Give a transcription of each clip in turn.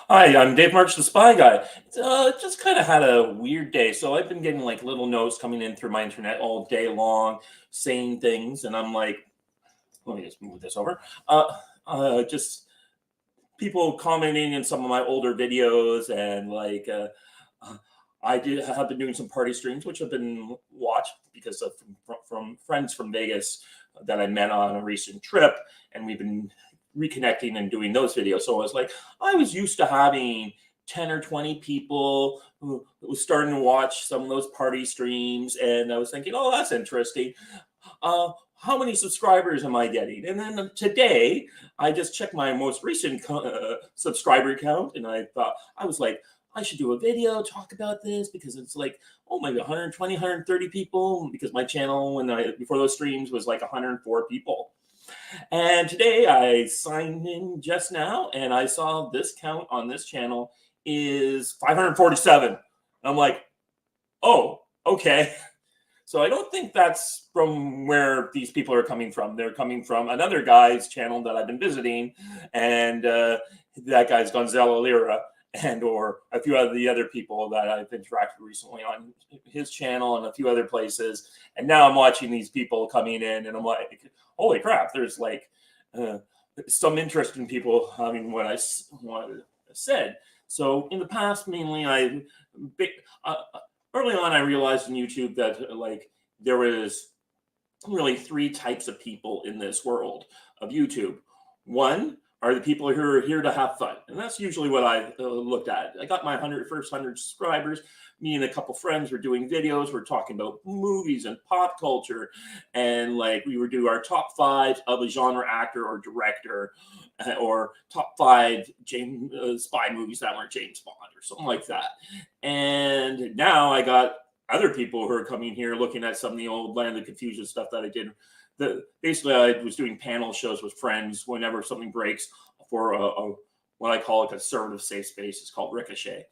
Hi, I'm Dave March, the Spy Guy. Just kind of had a weird day. So I've been getting like little notes coming in through my internet all day long saying things. And I'm like, let me just move this over. Uh, just people commenting in some of my older videos. And uh, I did have been doing some party streams, which have been watched because of from friends from Vegas that I met on a recent trip. And we've been reconnecting and doing those videos. So I was like, I was used to having 10 or 20 people who was starting to watch some of those party streams. And I was thinking, oh, that's interesting. How many subscribers am I getting? And then today, I just checked my most recent subscriber count. And I thought, I was like, I should do a video, talk about this because it's like, oh, maybe 120, 130 people. Because my channel, before those streams, was like 104 people. And today I signed in just now and I saw this count on this channel is 547. I'm like, oh, okay. So I don't think that's from where these people are coming from. They're coming from another guy's channel that I've been visiting, and that guy's Gonzalo Lira, and or a few of the other people that I've interacted recently on his channel and a few other places. And now I'm watching these people coming in, and I'm like, holy crap! There's like uh, some interesting people having what I said. So in the past, mainly uh, early on, I realized in YouTube that like there was really three types of people in this world of YouTube. One are the people who are here to have fun, and that's usually what I looked at. I got my first 100 subscribers. Me and a couple friends were doing videos. We're talking about movies and pop culture, and like we would do our top five of a genre actor or director, or top five James spy movies that weren't James Bond or something like that. And now I got other people who are coming here looking at some of the old Land of Confusion stuff that I did. Basically, I was doing panel shows with friends whenever something breaks for what I call a conservative safe space. It's called Ricochet.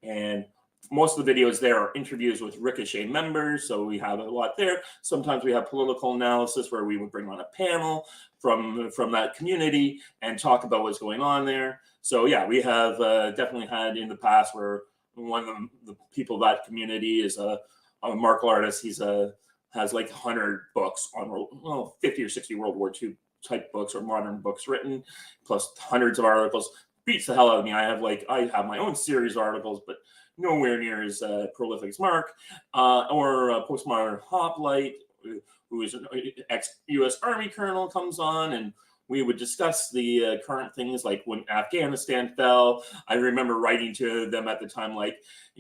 And most of the videos there are interviews with Ricochet members. So we have a lot there. Sometimes we have political analysis where we would bring on a panel from that community and talk about what's going on there. So yeah, we have definitely had in the past where one of the people of that community is a martial artist. He's has like 100 books on 50 or 60 World War II type books or modern books written, plus hundreds of articles. Beats the hell out of me. I have my own series of articles, but nowhere near as prolific as Mark or Postmodern Hoplite, who is an ex-U.S. Army colonel, comes on and we would discuss the current things like when Afghanistan fell. I remember writing to them at the time, like,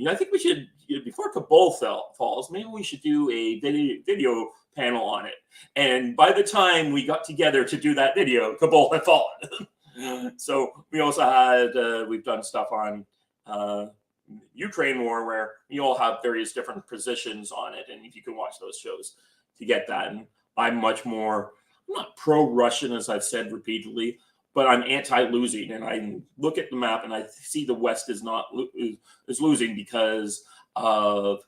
I think we should, before Kabul falls, maybe we should do a video panel on it. And by the time we got together to do that video, Kabul had fallen. So we also had, we've done stuff on Ukraine war where you all have various different positions on it. And if you can watch those shows to get that. And I'm much more, I'm not pro-Russian, as I've said repeatedly, but I'm anti-losing. And I look at the map and I see the West is losing because of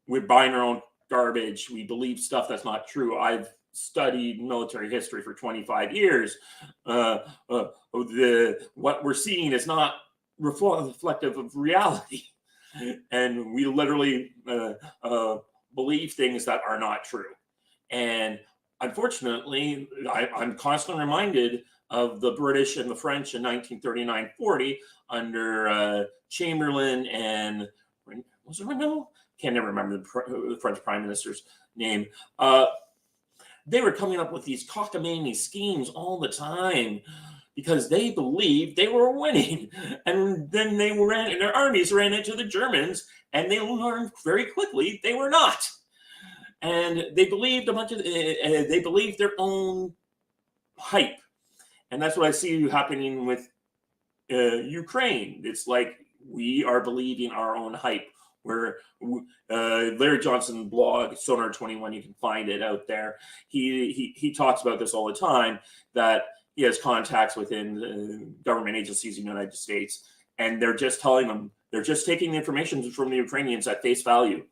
we're buying our own garbage. We believe stuff that's not true. I've studied military history for 25 years. What we're seeing is not reflective of reality. And we literally believe things that are not true. And unfortunately, I'm constantly reminded of the British and the French in 1939-40 under Chamberlain and was it Renault? Can't never remember the French prime minister's name. They were coming up with these cockamamie schemes all the time because they believed they were winning. And then their armies ran into the Germans and they learned very quickly they were not. And they believed they believed their own hype. And that's what I see happening with Ukraine. It's like we are believing our own hype. Where Larry Johnson blog Sonar 21, you can find it out there. He talks about this all the time, that he has contacts within government agencies in the United States, and they're just telling them, they're just taking the information from the Ukrainians at face value.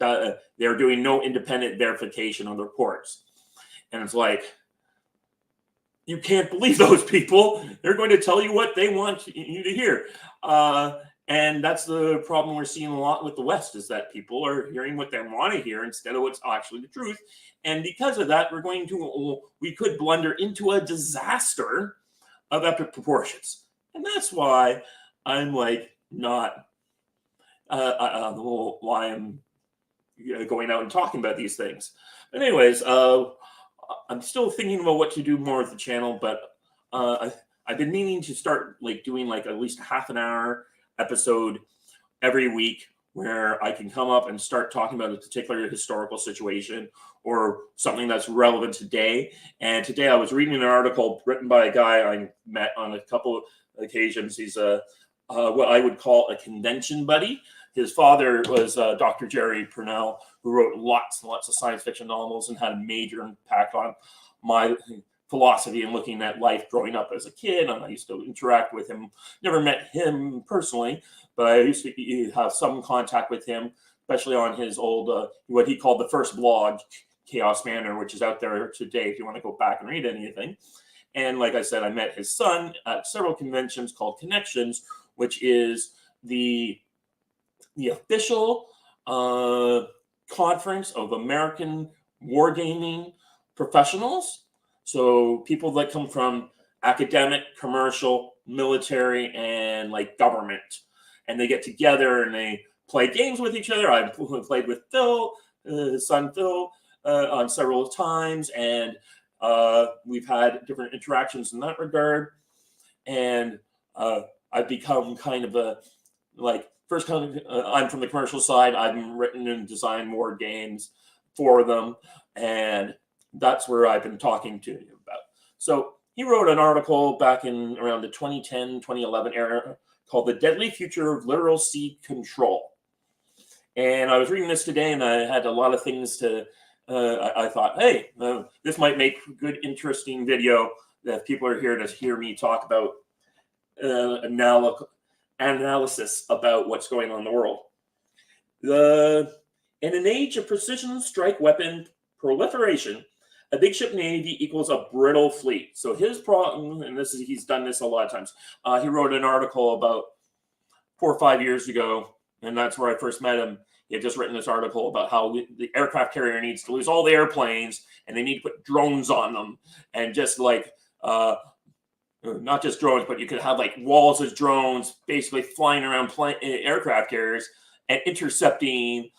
They're doing no independent verification on the reports. And it's like, you can't believe those people. They're going to tell you what they want you to hear. And that's the problem we're seeing a lot with the West, is that people are hearing what they want to hear instead of what's actually the truth. And because of that, we could blunder into a disaster of epic proportions. And that's why I'm like not why I'm going out and talking about these things. But anyways, I'm still thinking about what to do more with the channel, but I've been meaning to start like doing like at least a half an hour episode every week where I can come up and start talking about a particular historical situation or something that's relevant today. And today I was reading an article written by a guy I met on a couple of occasions. He's what I would call a convention buddy. His father was Dr. Jerry Pournelle, who wrote lots and lots of science fiction novels and had a major impact on my philosophy and looking at life growing up as a kid. And I used to interact with him. Never met him personally, but I used to have some contact with him, especially on his old, what he called the first blog, Chaos Manor, which is out there today if you want to go back and read anything. And like I said, I met his son at several conventions called Connections, which is the official conference of American wargaming professionals. So people that come from academic, commercial, military, and like government. And they get together and they play games with each other. I've played with Phil, his son Phil, on several times. And we've had different interactions in that regard. And I've become kind of a, like, first kind of, I'm from the commercial side. I've written and designed more games for them. And that's where I've been talking to you about. So he wrote an article back in around the 2010, 2011 era called The Deadly Future of Literal Seed Control. And I was reading this today and I had a lot of things to, I thought, hey, this might make a good, interesting video that people are here to hear me talk about analysis about what's going on in the world. In an age of precision strike weapon proliferation, a big ship navy equals a brittle fleet. So his problem, and he's done this a lot of times. He wrote an article about 4 or 5 years ago, and that's where I first met him. He had just written this article about how the aircraft carrier needs to lose all the airplanes, and they need to put drones on them, and just like not just drones, but you could have like walls of drones basically flying around aircraft carriers and intercepting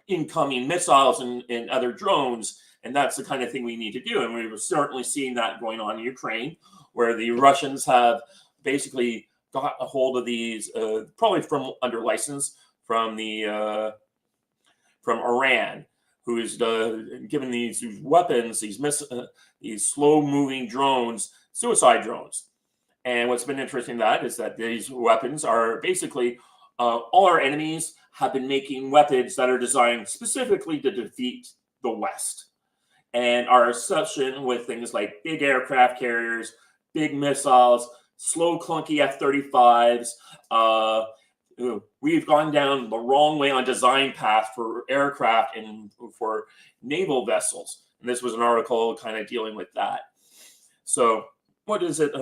incoming missiles and other drones. And that's the kind of thing we need to do. And we were certainly seeing that going on in Ukraine, where the Russians have basically got a hold of these, probably from under license from Iran, who is given these weapons, these slow-moving drones, suicide drones. And what's been interesting in that is that these weapons are basically all our enemies have been making weapons that are designed specifically to defeat the West. And our obsession with things like big aircraft carriers, big missiles, slow, clunky F-35s, we've gone down the wrong way on design path for aircraft and for naval vessels. And this was an article kind of dealing with that. So what is it?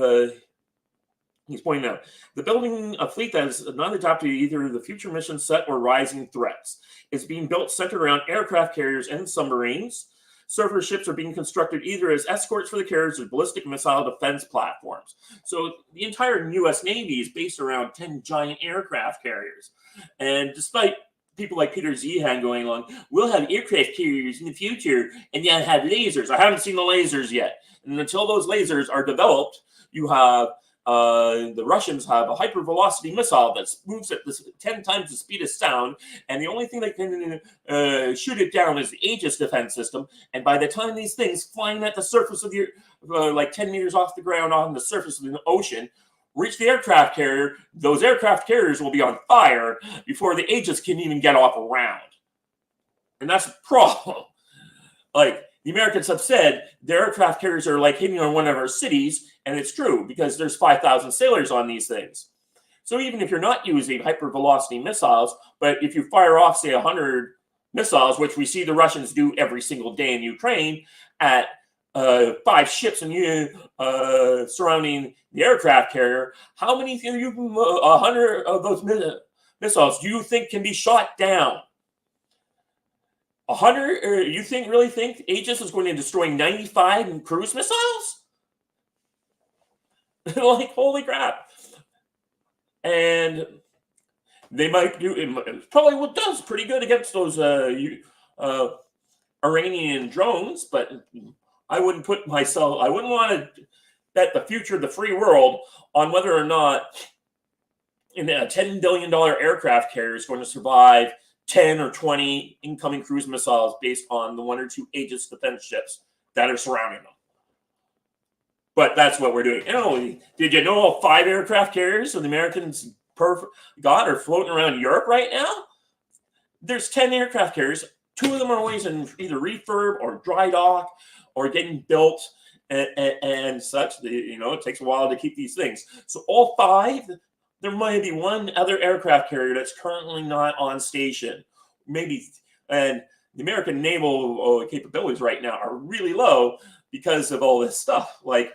He's pointing out the building a fleet that is not adapted to either the future mission set or rising threats. It's being built centered around aircraft carriers and submarines. Surface ships are being constructed either as escorts for the carriers or ballistic missile defense platforms. So the entire U.S. Navy is based around 10 giant aircraft carriers. And despite people like Peter Zeihan going along, we'll have aircraft carriers in the future and then have lasers. I haven't seen the lasers yet. And until those lasers are developed, you have the Russians have a hypervelocity missile that moves at 10 times the speed of sound, and the only thing that can shoot it down is the Aegis defense system. And by the time these things flying at the surface of the like 10 meters off the ground on the surface of the ocean reach the aircraft carrier, those aircraft carriers will be on fire before the Aegis can even get off a round. And that's a problem. Like, the Americans have said their aircraft carriers are like hitting on one of our cities, and it's true because there's 5,000 sailors on these things. So even if you're not using hypervelocity missiles, but if you fire off, say, 100 missiles, which we see the Russians do every single day in Ukraine, at 5 ships and you surrounding the aircraft carrier, how many 100 of those missiles do you think can be shot down? 100? Or you really think Aegis is going to destroy 95 cruise missiles? Like, holy crap! And they might do it. Probably does pretty good against those Iranian drones, but I wouldn't want to bet the future of the free world on whether or not a $10 billion aircraft carrier is going to survive 10 or 20 incoming cruise missiles based on the 1 or 2 Aegis defense ships that are surrounding them. But that's what we're doing. Did you know all 5 aircraft carriers that the Americans got are floating around Europe right now? There's 10 aircraft carriers. 2 of them are always in either refurb or dry dock or getting built and such. It takes a while to keep these things. So all 5, there might be 1 other aircraft carrier that's currently not on station. Maybe, and the American naval capabilities right now are really low because of all this stuff. Like,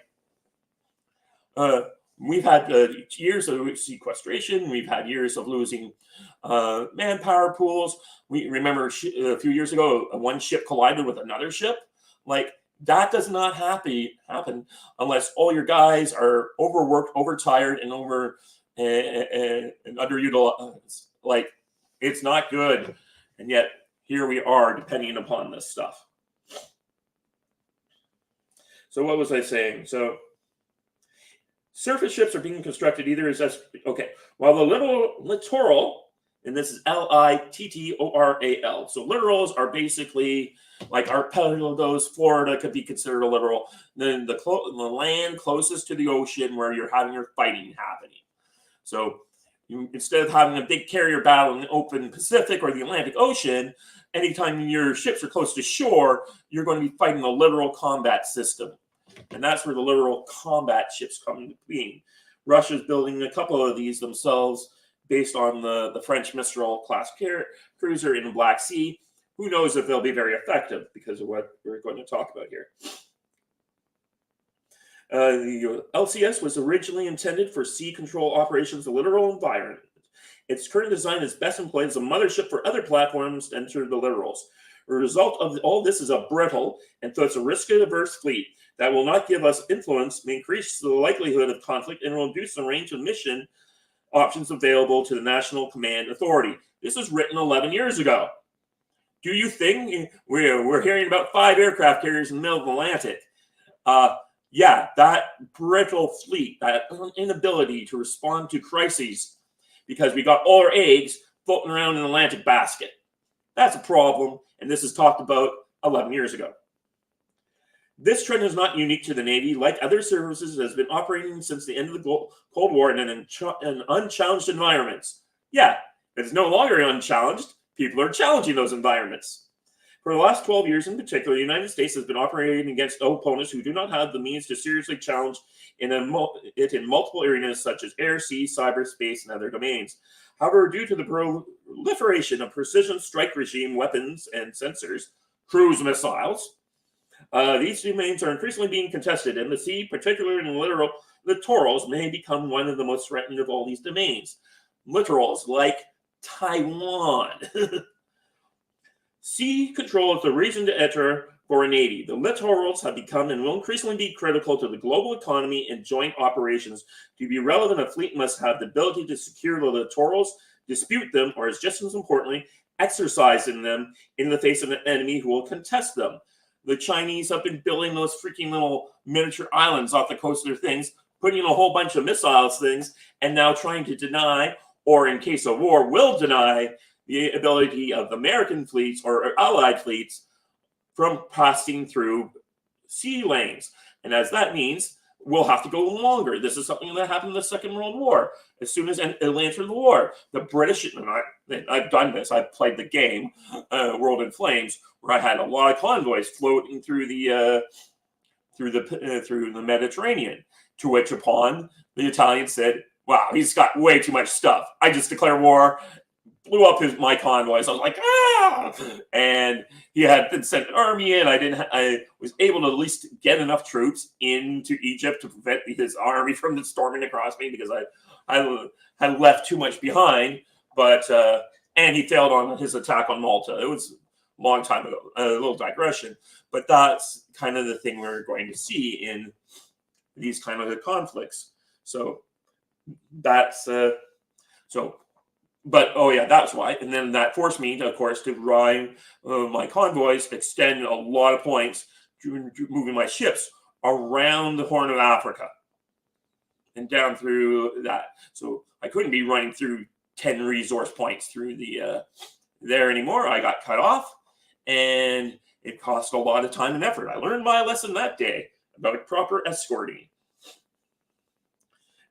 we've had years of sequestration. We've had years of losing manpower pools. We remember a few years ago, 1 ship collided with another ship. Like, that does not happen unless all your guys are overworked, overtired, and underutilized. Like, it's not good. And yet, here we are depending upon this stuff. So what was I saying? So surface ships are being constructed either as while the littoral, and this is Littoral. So littorals are basically like archipelagos. Florida could be considered a littoral. Then the land closest to the ocean where you're having your fighting happening. So instead of having a big carrier battle in the open Pacific or the Atlantic Ocean, anytime your ships are close to shore, you're going to be fighting the littoral combat system. And that's where the littoral combat ships come into being. Russia's building a couple of these themselves based on the French Mistral class cruiser in the Black Sea. Who knows if they'll be very effective because of what we're going to talk about here. The LCS was originally intended for sea control operations in the littoral environment. Its current design is best employed as a mothership for other platforms to enter the littorals. The result of all this is a brittle and thus a risk-averse fleet that will not give us influence, may increase the likelihood of conflict, and will reduce the range of mission options available to the National Command Authority. This was written 11 years ago. Do you think we're hearing about 5 aircraft carriers in the middle of the Atlantic? Yeah, that brittle fleet, that inability to respond to crises because we got all our eggs floating around in the Atlantic basket. That's a problem, and this is talked about 11 years ago. This trend is not unique to the Navy. Like other services, it has been operating since the end of the Cold War in unchallenged environments. Yeah, it's no longer unchallenged. People are challenging those environments. For the last 12 years in particular, the United States has been operating against opponents who do not have the means to seriously challenge it in multiple areas such as air, sea, cyberspace, and other domains. However, due to the proliferation of precision strike regime weapons and sensors, cruise missiles, these domains are increasingly being contested, and the sea, particularly in the littorals, may become one of the most threatened of all these domains. Littorals, like Taiwan. Sea control is the reason to enter for a navy. The littorals have become and will increasingly be critical to the global economy and joint operations. To be relevant, a fleet must have the ability to secure the littorals, dispute them, or, as just as importantly, exercise in them in the face of an enemy who will contest them. The Chinese have been building those freaking little miniature islands off the coast of their things, putting in a whole bunch of missiles things, and now trying to deny, or in case of war, will deny the ability of American fleets or allied fleets from passing through sea lanes. And as that means, we'll have to go longer. This is something that happened in the Second World War. As soon as Italy entered the war, the British, and I've done this, I've played the game, World in Flames, where I had a lot of convoys floating through the Mediterranean, to which upon the Italians said, wow, he's got way too much stuff. I just declare war, blew up my convoys. I was like, ah! And he had been sent an army in. I was able to at least get enough troops into Egypt to prevent his army from storming across me because I had left too much behind. But and he failed on his attack on Malta. It was a long time ago. A little digression, but that's kind of the thing we're going to see in these kind of conflicts. So that's so. But oh yeah, that's why. And then that forced me, of course, to ride my convoys, extend a lot of points, moving my ships around the Horn of Africa and down through that. So I couldn't be running through 10 resource points through the there anymore. I got cut off, and it cost a lot of time and effort. I learned my lesson that day about proper escorting.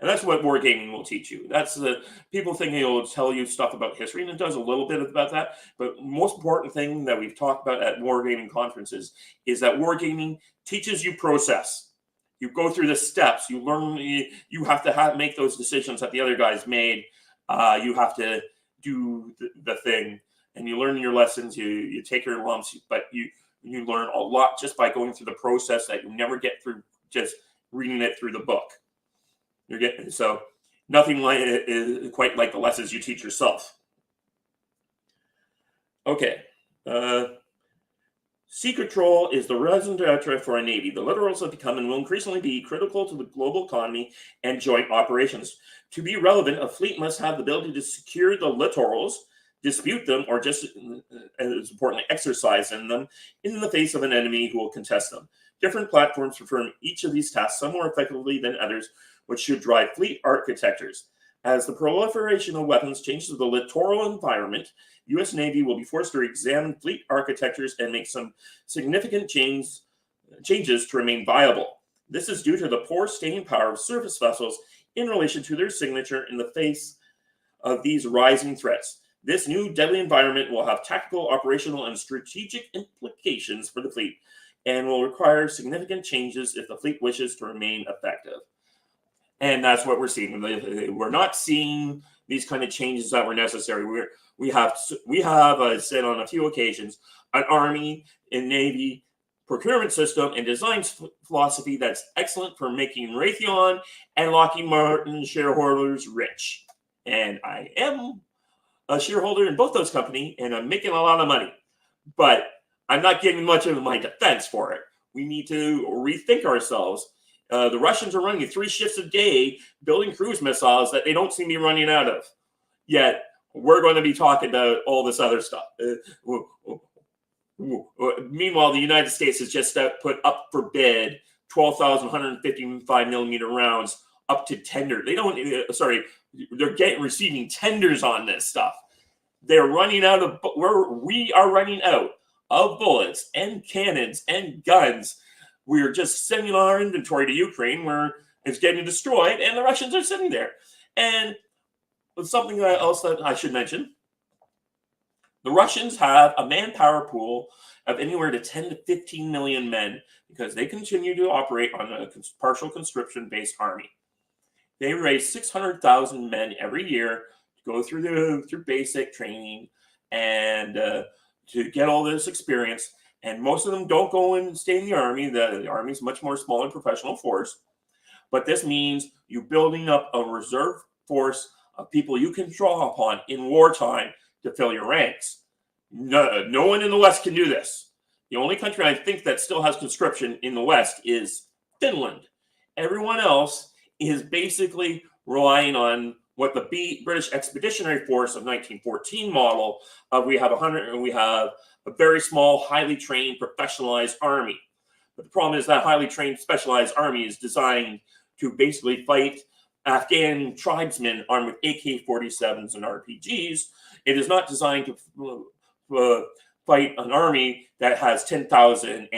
And that's what wargaming will teach you. That's the people think it'll tell you stuff about history, and it does a little bit about that. But the most important thing that we've talked about at wargaming conferences is that wargaming teaches you process. You go through the steps. You learn. You have to make those decisions that the other guys made. You have to do the thing, and you learn your lessons. You take your lumps, but you learn a lot just by going through the process that you never get through just reading it through the book. You're getting so nothing like is quite like the lessons you teach yourself. Okay. Sea control is the raison d'etre for a navy. The littorals have become and will increasingly be critical to the global economy and joint operations. To be relevant, a fleet must have the ability to secure the littorals, dispute them, or just as importantly, exercise in them in the face of an enemy who will contest them. Different platforms perform each of these tasks some more effectively than others, which should drive fleet architectures. As the proliferation of weapons changes the littoral environment, U.S. Navy will be forced to examine fleet architectures and make some significant changes to remain viable. This is due to the poor staying power of surface vessels in relation to their signature in the face of these rising threats. This new deadly environment will have tactical, operational, and strategic implications for the fleet and will require significant changes if the fleet wishes to remain effective. And that's what we're seeing. We're not seeing these kind of changes that were necessary. We have, I said on a few occasions, an Army and Navy procurement system and design philosophy that's excellent for making Raytheon and Lockheed Martin shareholders rich. And I am a shareholder in both those companies, and I'm making a lot of money. But I'm not getting much of my defense for it. We need to rethink ourselves. The Russians are running 3 shifts a day building cruise missiles that they don't seem to be running out of. Yet, we're going to be talking about all this other stuff. Meanwhile, the United States has just put up for bid 12,155 millimeter rounds up to tender. They're receiving tenders on this stuff. They're running out of, we are running out of bullets and cannons and guns. We're just sending our inventory to Ukraine where it's getting destroyed, and the Russians are sitting there. And something else that I should mention, the Russians have a manpower pool of anywhere to 10 to 15 million men because they continue to operate on a partial conscription-based army. They raise 600,000 men every year to go through basic training and to get all this experience. And most of them don't go and stay in the Army. The Army is much more smaller professional force. But this means you building up a reserve force of people you can draw upon in wartime to fill your ranks. No one in the West can do this. The only country I think that still has conscription in the West is Finland. Everyone else is basically relying on what the British Expeditionary Force of 1914 model of we have a very small, highly trained, professionalized army. But the problem is that highly trained, specialized army is designed to basically fight Afghan tribesmen armed with AK-47s and RPGs. It is not designed to fight an army that has 10,000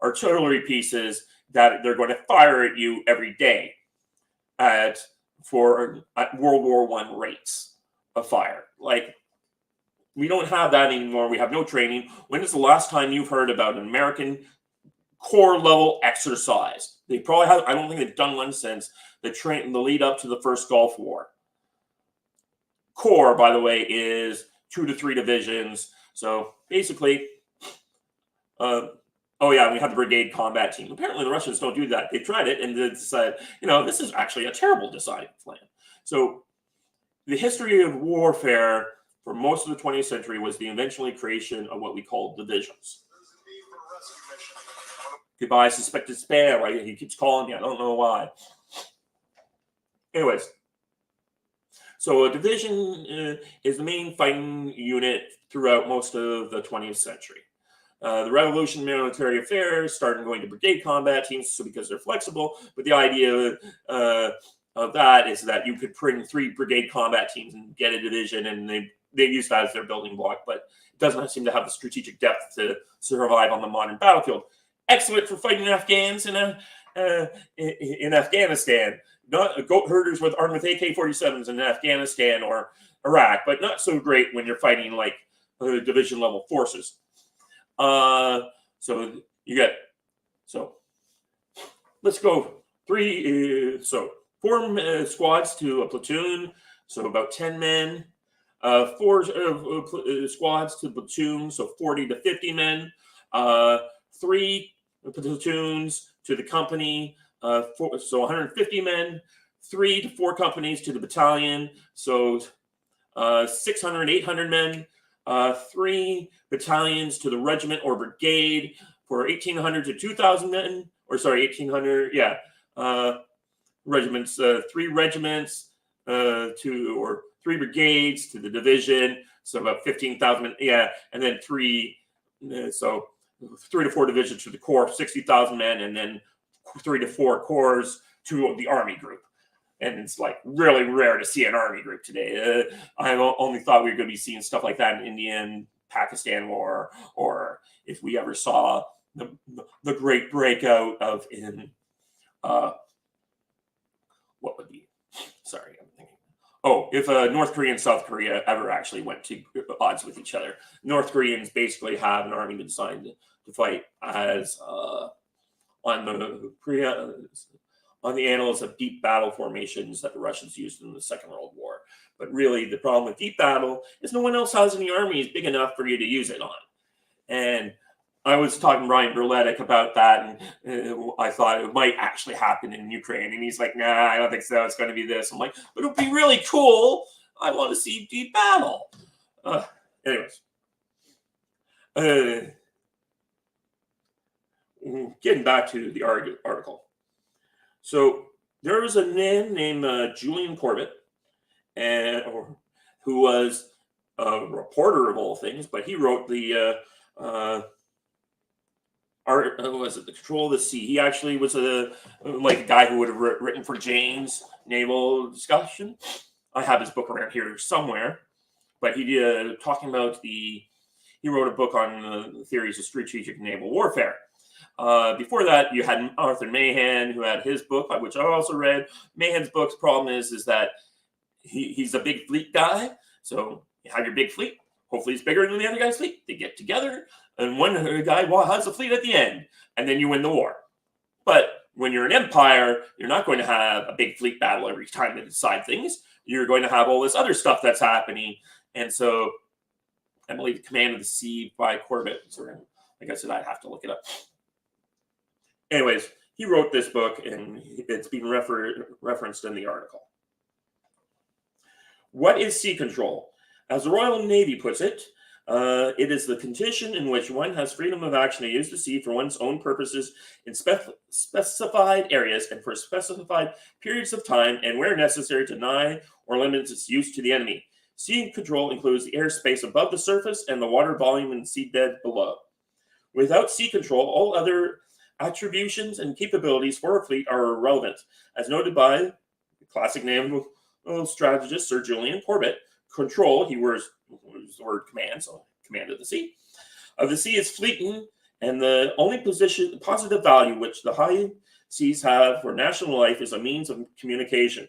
artillery pieces that they're going to fire at you every day at World War I rates of fire. Like, we don't have that anymore. We have no training. When is the last time you've heard about an American corps level exercise? They probably have. I don't think they've done one since the lead up to the first Gulf War. corps, by the way, is 2 to 3 divisions. So basically, oh yeah, we have the brigade combat team. Apparently, the Russians don't do that. They tried it and they decided, this is actually a terrible design plan. So the history of warfare for most of the 20th century was the eventual creation of what we call divisions. Goodbye, suspected spam. Right? He keeps calling me. I don't know why. Anyways, so a division is the main fighting unit throughout most of the 20th century. The Revolution military affairs started going to brigade combat teams because they're flexible. But the idea of that is that you could bring 3 brigade combat teams and get a division, and they use that as their building block. But it doesn't seem to have the strategic depth to survive on the modern battlefield. Excellent for fighting Afghans in Afghanistan. Not goat herders armed with AK-47s in Afghanistan or Iraq, but not so great when you're fighting like division level forces. So let's go 4 squads to a platoon, so about 10 men. 4 squads to platoon, so 40 to 50 men. 3 platoons to the company, so 150 men. 3 to 4 companies to the battalion, so 600, 800 men. 3 battalions to the regiment or brigade for 1,800 to 2,000 men, 1,800, regiments, 3 regiments or 3 brigades to the division, so about 15,000 men, and then 3 to 4 divisions to the corps, 60,000 men, and then 3 to 4 corps to the army group. And it's like really rare to see an army group today. I only thought we were going to be seeing stuff like that in India and Pakistan War, or if we ever saw the great breakout of what would be? Sorry, I'm thinking. Oh, if North Korea and South Korea ever actually went to odds with each other, North Koreans basically have an army designed to fight as on the annals of deep battle formations that the Russians used in the Second World War. But really, the problem with deep battle is no one else has any armies big enough for you to use it on. And I was talking to Ryan Berletic about that, and I thought it might actually happen in Ukraine. And he's like, nah, I don't think so. It's going to be this. I'm like, but it would be really cool. I want to see deep battle. Anyways. Getting back to the article. So there was a man named Julian Corbett, who was a reporter of all things, but he wrote the The Control of the Sea. He actually was a guy who would have written for Jane's Naval Discussion. I have his book around here somewhere, but he wrote a book on the theories of strategic naval warfare. Before that, you had Arthur Mahan, who had his book, which I also read. Mahan's book's problem is that he's a big fleet guy. So you have your big fleet. Hopefully it's bigger than the other guy's fleet. They get together, and one guy has a fleet at the end, and then you win the war. But when you're an empire, you're not going to have a big fleet battle every time to decide things. You're going to have all this other stuff that's happening. And so I believe Command of the Sea by Corbett. Like I said, I'd have to look it up. Anyways, he wrote this book, and it's been referenced in the article. What is sea control? As the Royal Navy puts it, it is the condition in which one has freedom of action to use the sea for one's own purposes in specified areas and for specified periods of time, and where necessary, deny or limit its use to the enemy. Sea control includes the airspace above the surface and the water volume in the seabed below. Without sea control, all other attributions and capabilities for a fleet are irrelevant, as noted by classic naval strategist Sir Julian Corbett. Control, he wears the word command, so command of the sea. The sea is fleeting, and the only positive value which the high seas have for national life is a means of communication.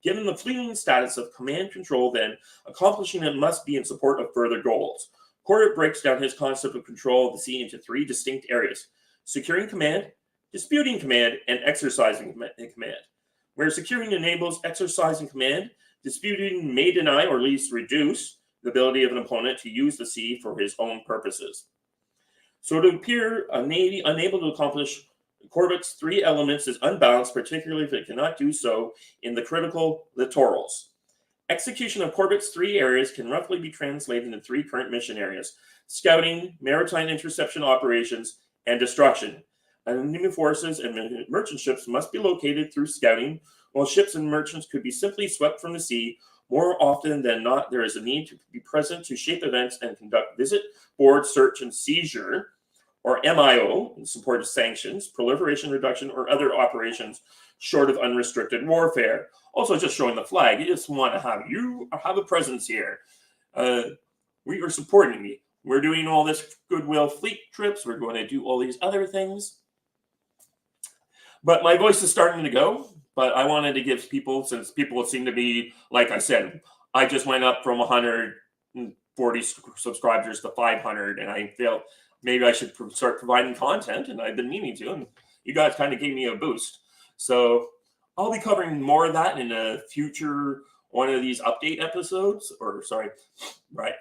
Given the fleeting status of command control, then, accomplishing it must be in support of further goals. Corbett breaks down his concept of control of the sea into 3 distinct areas: securing command, disputing command, and exercising command. Where securing enables exercising command, Disputing may deny or at least reduce the ability of an opponent to use the sea for his own purposes. So to appear unable to accomplish Corbett's three elements is unbalanced, particularly if it cannot do so in the critical littorals. Execution of Corbett's three areas can roughly be translated into three current mission areas: scouting, maritime interception operations, and destruction. Enemy forces and merchant ships must be located through scouting, while ships and merchants could be simply swept from the sea. More often than not, there is a need to be present to shape events and conduct visit, board, search, and seizure, or MIO, in support of sanctions, proliferation reduction, or other operations short of unrestricted warfare. Also, just showing the flag. You just want to have a presence here. We are supporting me. We're doing all this goodwill fleet trips. We're going to do all these other things. But my voice is starting to go. But I wanted to give people, since people seem to be, like I said, I just went up from 140 subscribers to 500, and I felt maybe I should start providing content, and I've been meaning to, and you guys kind of gave me a boost. So I'll be covering more of that in a future one of these update episodes, right.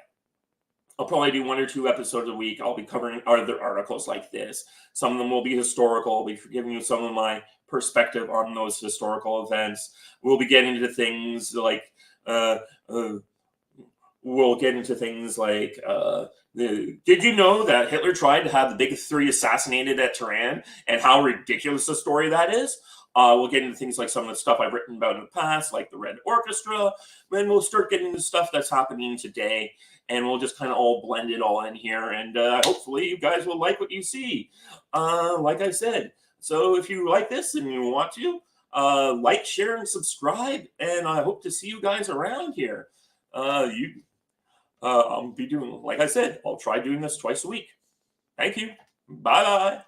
I'll probably do 1 or 2 episodes a week. I'll be covering other articles like this. Some of them will be historical. I'll be giving you some of my perspective on those historical events. We'll be getting into things like did you know that Hitler tried to have the big three assassinated at Tehran, and how ridiculous a story that is? We'll get into things like some of the stuff I've written about in the past, like the Red Orchestra. Then we'll start getting into stuff that's happening today, and we'll just kind of all blend it all in here. And hopefully you guys will like what you see. Like I said, so if you like this and you want to, like, share, and subscribe. And I hope to see you guys around here. I'll be doing, like I said, I'll try doing this twice a week. Thank you. Bye-bye.